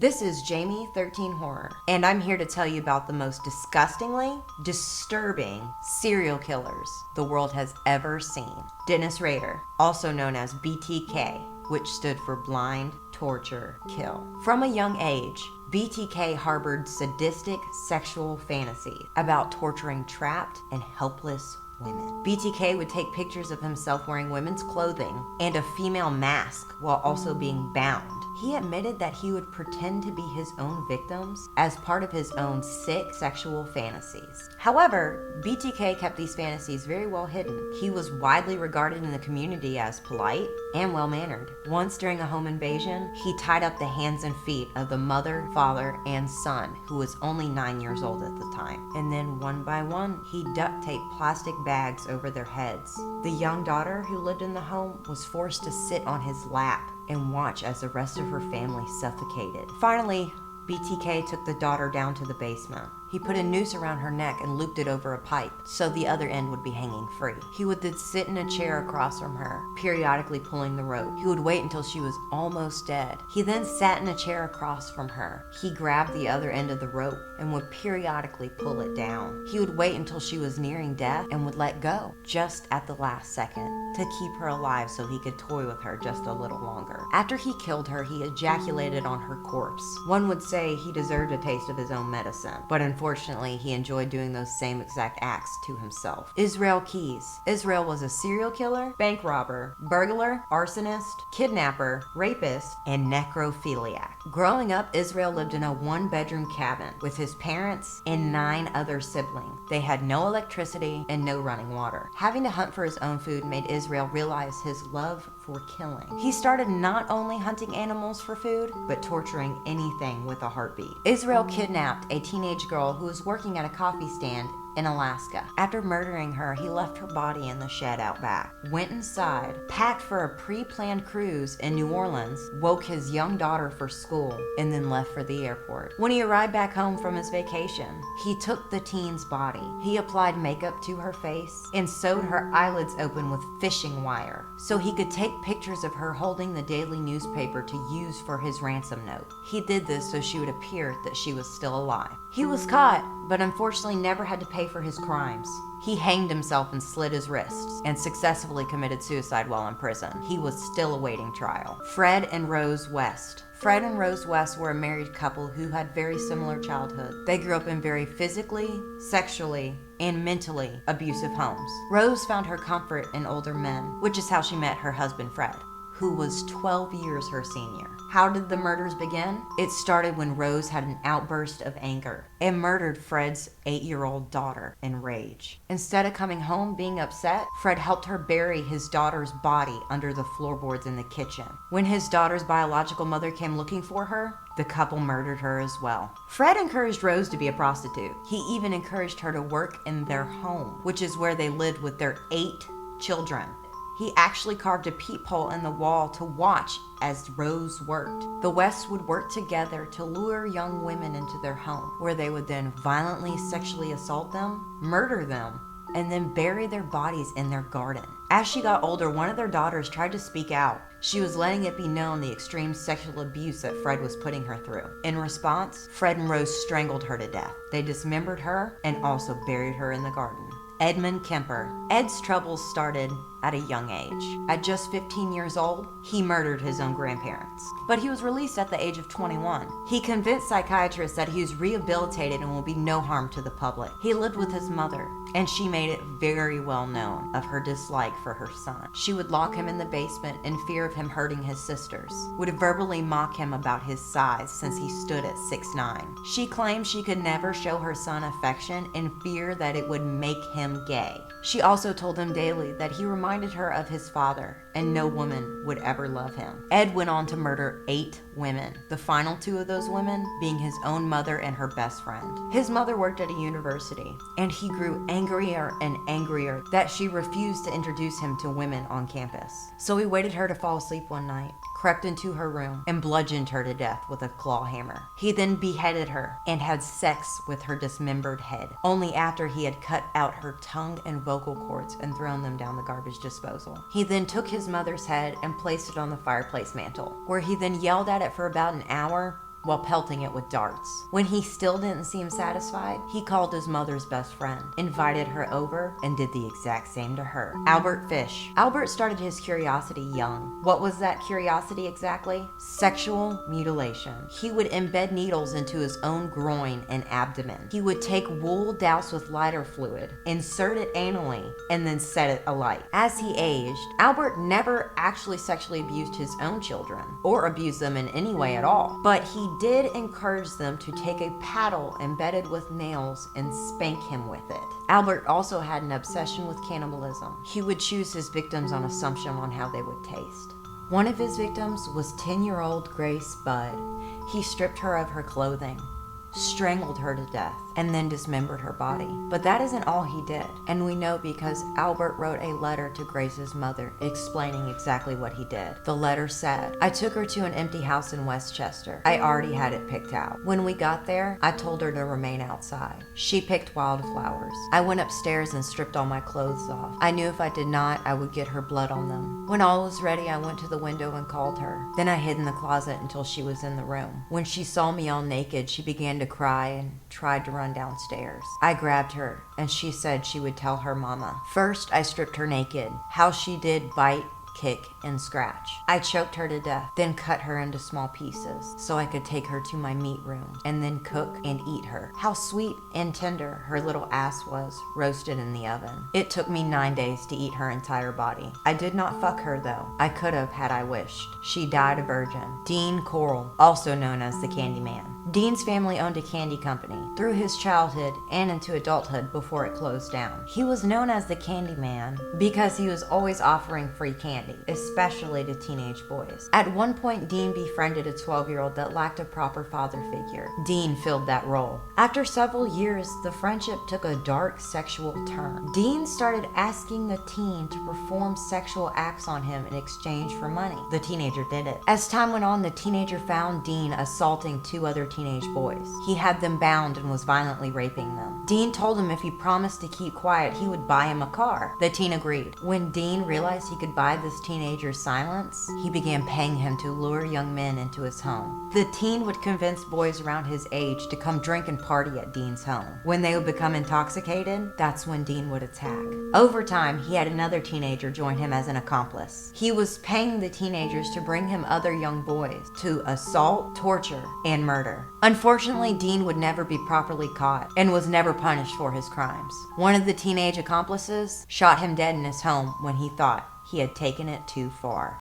This is Jamie 13 Horror, and I'm here to tell you about the most disgustingly disturbing serial killers the world has ever seen. Dennis Rader, also known as BTK, which stood for Blind, Torture, Kill. From a young age, BTK harbored sadistic sexual fantasies about torturing trapped and helpless women. BTK would take pictures of himself wearing women's clothing and a female mask while also being bound. He admitted that he would pretend to be his own victims as part of his own sick sexual fantasies. However, BTK kept these fantasies very well hidden. He was widely regarded in the community as polite and well-mannered. Once during a home invasion, he tied up the hands and feet of the mother, father, and son, who was only 9 years old at the time. And then one by one, he duct taped plastic bags over their heads. The young daughter who lived in the home was forced to sit on his lap and watch as the rest of her family suffocated. Finally, BTK took the daughter down to the basement. He put a noose around her neck and looped it over a pipe so the other end would be hanging free. He would then sit in a chair across from her, periodically pulling the rope. He would wait until she was almost dead. He then sat in a chair across from her. He grabbed the other end of the rope and would periodically pull it down. He would wait until she was nearing death and would let go, just at the last second, to keep her alive so he could toy with her just a little longer. After he killed her, he ejaculated on her corpse. One would say he deserved a taste of his own medicine, but unfortunately, he enjoyed doing those same exact acts to himself. Israel Keys. Israel was a serial killer, bank robber, burglar, arsonist, kidnapper, rapist, and necrophiliac. Growing up, Israel lived in a one-bedroom cabin with his parents and 9 other siblings. They had no electricity and no running water. Having to hunt for his own food made Israel realize his love for killing. He started not only hunting animals for food, but torturing anything with a heartbeat. Israel kidnapped a teenage girl who was working at a coffee stand in Alaska. After murdering her, he left her body in the shed out back, went inside, packed for a pre-planned cruise in New Orleans, woke his young daughter for school, and then left for the airport. When he arrived back home from his vacation, he took the teen's body. He applied makeup to her face and sewed her eyelids open with fishing wire so he could take pictures of her holding the daily newspaper to use for his ransom note. He did this so she would appear that she was still alive. He was caught, but unfortunately never had to pay for his crimes. He hanged himself and slit his wrists and successfully committed suicide while in prison. He was still awaiting trial. Fred and Rose West. Fred and Rose West were a married couple who had very similar childhood. They grew up in very physically, sexually, and mentally abusive homes. Rose found her comfort in older men, which is how she met her husband Fred, who was 12 years her senior. How did the murders begin? It started when Rose had an outburst of anger and murdered Fred's 8-year-old daughter in rage. Instead of coming home being upset, Fred helped her bury his daughter's body under the floorboards in the kitchen. When his daughter's biological mother came looking for her, the couple murdered her as well. Fred encouraged Rose to be a prostitute. He even encouraged her to work in their home, which is where they lived with their 8 children. He actually carved a peephole in the wall to watch as Rose worked. The Wests would work together to lure young women into their home, where they would then violently sexually assault them, murder them, and then bury their bodies in their garden. As she got older, one of their daughters tried to speak out. She was letting it be known the extreme sexual abuse that Fred was putting her through. In response, Fred and Rose strangled her to death. They dismembered her and also buried her in the garden. Edmund Kemper. Ed's troubles started at a young age. At just 15 years old, he murdered his own grandparents. But he was released at the age of 21. He convinced psychiatrists that he was rehabilitated and will be no harm to the public. He lived with his mother, and she made it very well known of her dislike for her son. She would lock him in the basement in fear of him hurting his sisters, would verbally mock him about his size since he stood at 6'9". She claimed she could never show her son affection in fear that it would make him gay. She also told him daily that he reminded her of his father and no woman would ever love him. Ed went on to murder 8 women, the final 2 of those women being his own mother and her best friend. His mother worked at a university, and he grew angrier and angrier that she refused to introduce him to women on campus. So he waited her to fall asleep one night, crept into her room, and bludgeoned her to death with a claw hammer. He then beheaded her and had sex with her dismembered head, only after he had cut out her tongue and vocal cords and thrown them down the garbage disposal. He then took his mother's head and placed it on the fireplace mantle, where he then yelled at it for about an hour while pelting it with darts. When he still didn't seem satisfied, he called his mother's best friend, invited her over, and did the exact same to her. Albert Fish. Albert started his curiosity young. What was that curiosity exactly? Sexual mutilation. He would embed needles into his own groin and abdomen. He would take wool doused with lighter fluid, insert it anally, and then set it alight. As he aged, Albert never actually sexually abused his own children, or abused them in any way at all, but he did encourage them to take a paddle embedded with nails and spank him with it. Albert also had an obsession with cannibalism. He would choose his victims on assumption on how they would taste. One of his victims was 10-year-old Grace Budd. He stripped her of her clothing, strangled her to death, and then dismembered her body. But that isn't all he did, and we know because Albert wrote a letter to Grace's mother explaining exactly what he did. The letter said, "I took her to an empty house in Westchester. I already had it picked out. When we got there, I told her to remain outside. She picked wildflowers. I went upstairs and stripped all my clothes off. I knew if I did not, I would get her blood on them. When all was ready, I went to the window and called her. Then I hid in the closet until she was in the room. When she saw me all naked, she began to cry and tried to run downstairs. I grabbed her, and she said she would tell her mama. First, I stripped her naked. How she did bite, kick, and scratch. I choked her to death, then cut her into small pieces so I could take her to my meat room and then cook and eat her. How sweet and tender her little ass was, roasted in the oven. It took me 9 days to eat her entire body. I did not fuck her though. I could have had I wished. She died a virgin." Dean Corll, also known as the Candyman. Dean's family owned a candy company through his childhood and into adulthood before it closed down. He was known as the Candyman because he was always offering free candy, especially to teenage boys. At one point, Dean befriended a 12-year-old that lacked a proper father figure. Dean filled that role. After several years, the friendship took a dark sexual turn. Dean started asking the teen to perform sexual acts on him in exchange for money. The teenager did it. As time went on, the teenager found Dean assaulting 2 other teenage boys. He had them bound and was violently raping them. Dean told him if he promised to keep quiet, he would buy him a car. The teen agreed. When Dean realized he could buy this teenager's silence, he began paying him to lure young men into his home. The teen would convince boys around his age to come drink and party at Dean's home. When they would become intoxicated, that's when Dean would attack. Over time, he had another teenager join him as an accomplice. He was paying the teenagers to bring him other young boys to assault, torture, and murder. Unfortunately, Dean would never be properly caught and was never punished for his crimes. One of the teenage accomplices shot him dead in his home when he thought he had taken it too far.